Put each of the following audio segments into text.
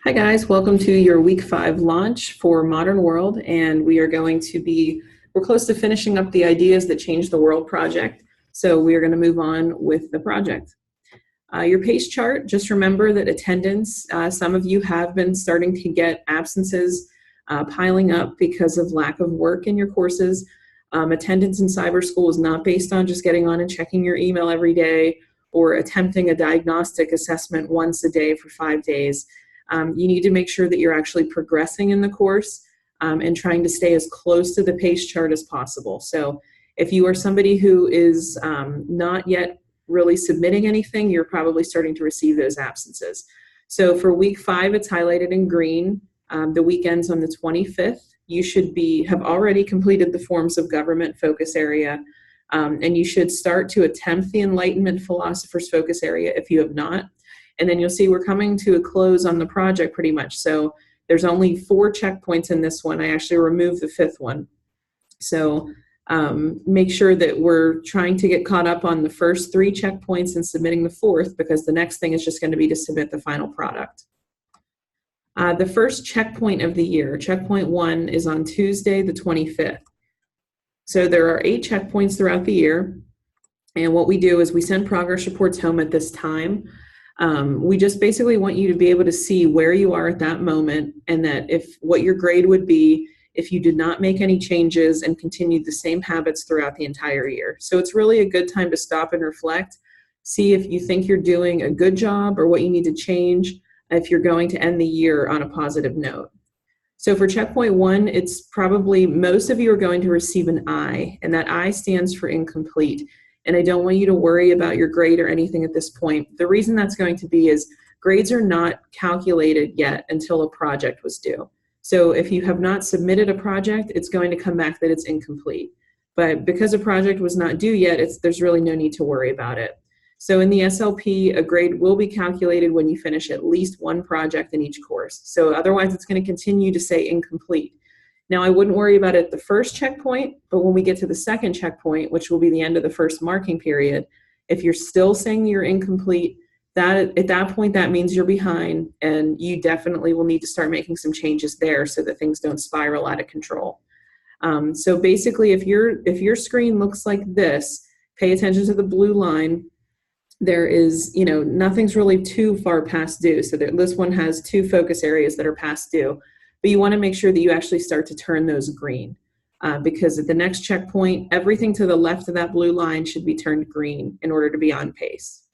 Hi guys, welcome to your week 5 launch for Modern World, and we're close to finishing up the Ideas That Change the World project, so we are going to move on with the project. Your PACE chart, just remember that attendance, some of you have been starting to get absences piling up because of lack of work in your courses. Attendance in cyber school is not based on just getting on and checking your email every day or attempting a diagnostic assessment once a day for 5 days. You need to make sure that you're actually progressing in the course and trying to stay as close to the PACE chart as possible. So if you are somebody who is not yet really submitting anything, you're probably starting to receive those absences. So for week 5, it's highlighted in green. The week ends on the 25th. You should have already completed the forms of government focus area, and you should start to attempt the Enlightenment philosophers focus area if you have not. And then you'll see we're coming to a close on the project pretty much. So there's only 4 checkpoints in this one. I actually removed the 5th one. So make sure that we're trying to get caught up on the first 3 checkpoints and submitting the 4th, because the next thing is just going to be to submit the final product. The first checkpoint of the year, checkpoint 1, is on Tuesday, the 25th. So there are 8 checkpoints throughout the year. And what we do is we send progress reports home at this time. We just basically want you to be able to see where you are at that moment, and that what your grade would be if you did not make any changes and continued the same habits throughout the entire year. So it's really a good time to stop and reflect, see if you think you're doing a good job or what you need to change if you're going to end the year on a positive note. So for checkpoint 1, it's probably most of you are going to receive an I, and that I stands for incomplete. And I don't want you to worry about your grade or anything at this point. The reason that's going to be is grades are not calculated yet until a project was due. So if you have not submitted a project, it's going to come back that it's incomplete. But because a project was not due yet, there's really no need to worry about it. So in the SLP, a grade will be calculated when you finish at least 1 project in each course. So otherwise, it's going to continue to say incomplete. Now, I wouldn't worry about it at the first checkpoint, but when we get to the second checkpoint, which will be the end of the first marking period, if you're still saying you're incomplete, at that point, that means you're behind, and you definitely will need to start making some changes there so that things don't spiral out of control. So basically, if your screen looks like this, pay attention to the blue line. There is, nothing's really too far past due. So this one has 2 focus areas that are past due. But you want to make sure that you actually start to turn those green, because at the next checkpoint, everything to the left of that blue line should be turned green in order to be on pace.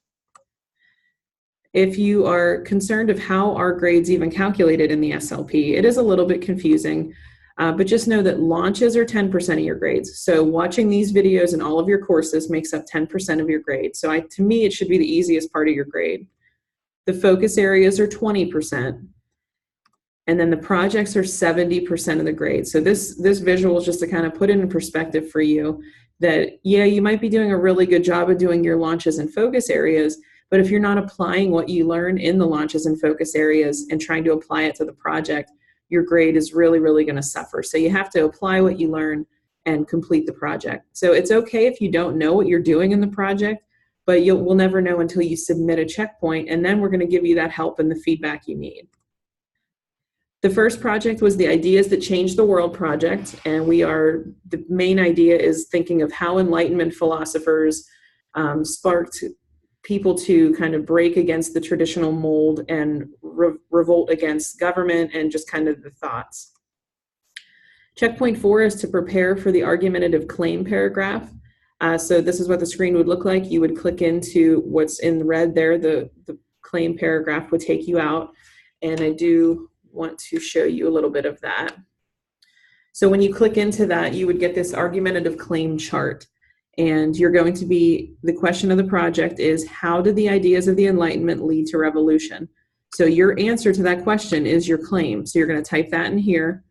If you are concerned of how our grades even calculated in the SLP, it is a little bit confusing, but just know that launches are 10% of your grades. So watching these videos in all of your courses makes up 10% of your grade. So to me, it should be the easiest part of your grade. The focus areas are 20%. And then the projects are 70% of the grade. So this visual is just to kind of put it in perspective for you that, yeah, you might be doing a really good job of doing your launches and focus areas, but if you're not applying what you learn in the launches and focus areas and trying to apply it to the project, your grade is really, really going to suffer. So you have to apply what you learn and complete the project. So it's okay if you don't know what you're doing in the project, but we'll never know until you submit a checkpoint, and then we're going to give you that help and the feedback you need. The first project was the Ideas That Change the World project, and the main idea is thinking of how Enlightenment philosophers sparked people to kind of break against the traditional mold and revolt against government and just kind of the thoughts. Checkpoint 4 is to prepare for the argumentative claim paragraph. So this is what the screen would look like. You would click into what's in red there. The claim paragraph would take you out, and I do want to show you a little bit of that. So when you click into that, you would get this argumentative claim chart, and the question of the project is, how did the ideas of the Enlightenment lead to revolution? So your answer to that question is your claim. So you're going to type that in here.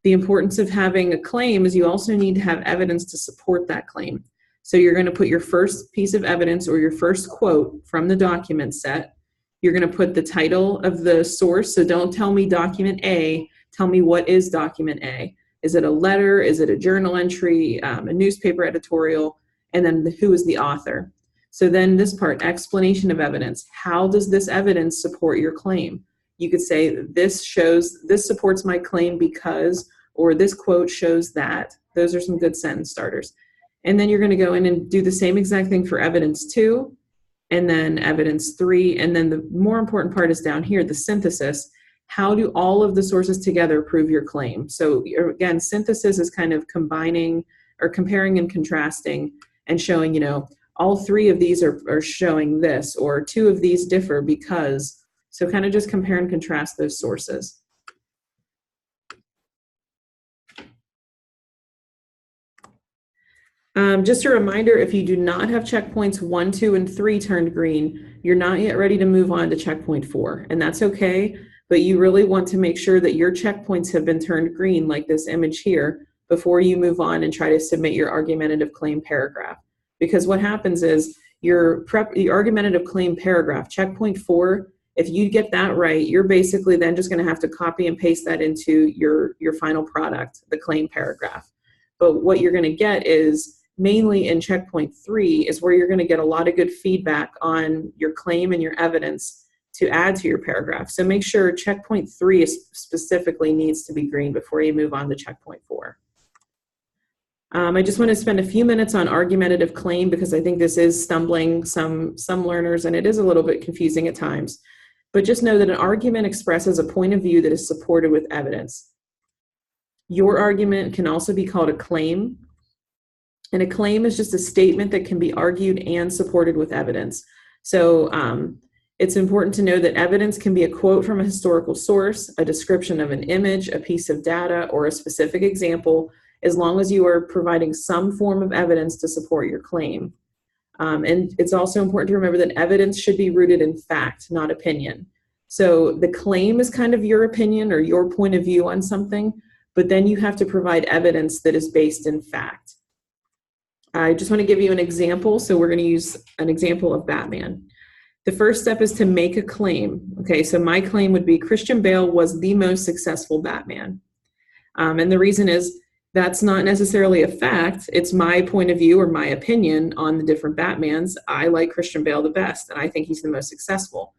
The importance of having a claim is you also need to have evidence to support that claim. So you're going to put your first piece of evidence or your first quote from the document set. You're going to put the title of the source. So don't tell me document A. Tell me what is document A. Is it a letter? Is it a journal entry, a newspaper editorial? And then who is the author? So then this part, explanation of evidence. How does this evidence support your claim? you could say this supports my claim because, or this quote shows that. Those are some good sentence starters. And then you're going to go in and do the same exact thing for evidence 2, and then evidence 3. And then the more important part is down here, the synthesis. How do all of the sources together prove your claim? So again, synthesis is kind of combining or comparing and contrasting and showing, all 3 of these are showing this, or 2 of these differ because. So kind of just compare and contrast those sources. Just a reminder, if you do not have checkpoints 1, 2, and 3 turned green, you're not yet ready to move on to checkpoint 4, and that's okay, but you really want to make sure that your checkpoints have been turned green, like this image here, before you move on and try to submit your argumentative claim paragraph. Because what happens is your argumentative claim paragraph, checkpoint 4, if you get that right, you're basically then just going to have to copy and paste that into your final product, the claim paragraph. But what you're going to get is mainly in checkpoint 3 is where you're going to get a lot of good feedback on your claim and your evidence to add to your paragraph. So make sure checkpoint 3 specifically needs to be green before you move on to checkpoint 4. I just want to spend a few minutes on argumentative claim because I think this is stumbling some learners, and it is a little bit confusing at times. But just know that an argument expresses a point of view that is supported with evidence. Your argument can also be called a claim. And a claim is just a statement that can be argued and supported with evidence. So it's important to know that evidence can be a quote from a historical source, a description of an image, a piece of data, or a specific example, as long as you are providing some form of evidence to support your claim. And it's also important to remember that evidence should be rooted in fact, not opinion. So the claim is kind of your opinion or your point of view on something, but then you have to provide evidence that is based in fact. I just want to give you an example. So we're going to use an example of Batman. The first step is to make a claim. Okay, so my claim would be Christian Bale was the most successful Batman. And the reason is that's not necessarily a fact. It's my point of view or my opinion on the different Batmans. I like Christian Bale the best, and I think he's the most successful.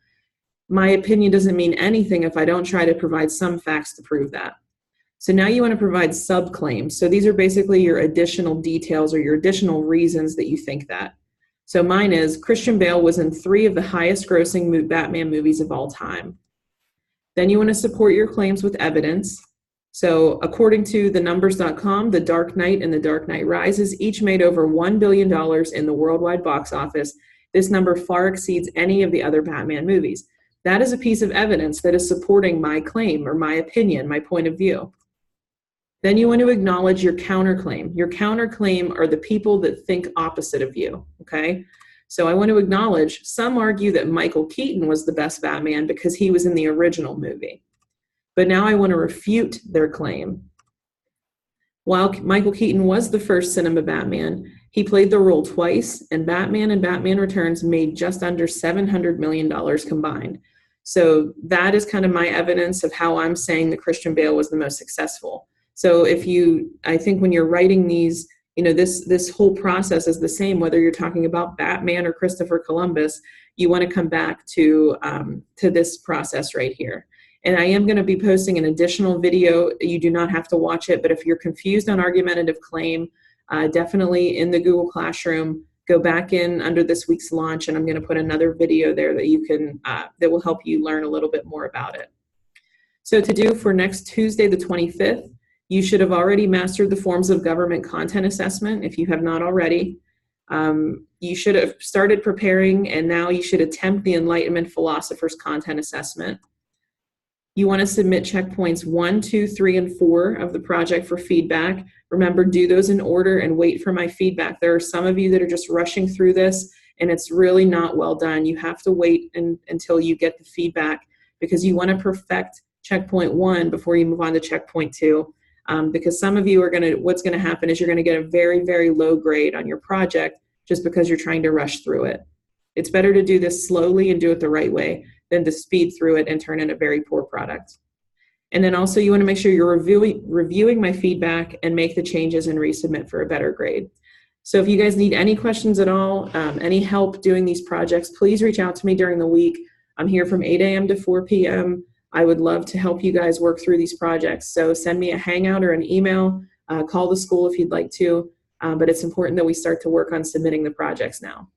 My opinion doesn't mean anything if I don't try to provide some facts to prove that. So now you want to provide subclaims. So these are basically your additional details or your additional reasons that you think that. So mine is Christian Bale was in 3 of the highest grossing Batman movies of all time. Then you want to support your claims with evidence. So according to thenumbers.com, The Dark Knight and The Dark Knight Rises each made over $1 billion in the worldwide box office. This number far exceeds any of the other Batman movies. That is a piece of evidence that is supporting my claim or my opinion, my point of view. Then you want to acknowledge your counterclaim. Your counterclaim are the people that think opposite of you, okay? So I want to acknowledge some argue that Michael Keaton was the best Batman because he was in the original movie. But now I want to refute their claim. While Michael Keaton was the first cinema Batman, he played the role twice, and Batman Returns made just under $700 million combined. So that is kind of my evidence of how I'm saying that Christian Bale was the most successful. So I think when you're writing these, this whole process is the same, whether you're talking about Batman or Christopher Columbus, you want to come back to this process right here. And I am going to be posting an additional video. You do not have to watch it, but if you're confused on argumentative claim, definitely in the Google Classroom, go back in under this week's launch, and I'm going to put another video there that you can that will help you learn a little bit more about it. So to do for next Tuesday, the 25th, you should have already mastered the forms of government content assessment if you have not already. You should have started preparing, and now you should attempt the Enlightenment Philosopher's Content Assessment. You want to submit checkpoints 1, 2, 3, and 4 of the project for feedback. Remember, do those in order and wait for my feedback. There are some of you that are just rushing through this, and it's really not well done. You have to wait until you get the feedback because you want to perfect checkpoint 1 before you move on to checkpoint 2. Because some of you are what's going to happen is you're going to get a very, very low grade on your project just because you're trying to rush through it. It's better to do this slowly and do it the right way than to speed through it and turn in a very poor product. And then also you want to make sure you're reviewing my feedback and make the changes and resubmit for a better grade. So if you guys need any questions at all, any help doing these projects, please reach out to me during the week. I'm here from 8 a.m. to 4 p.m. I would love to help you guys work through these projects. So send me a hangout or an email, call the school if you'd like to, but it's important that we start to work on submitting the projects now.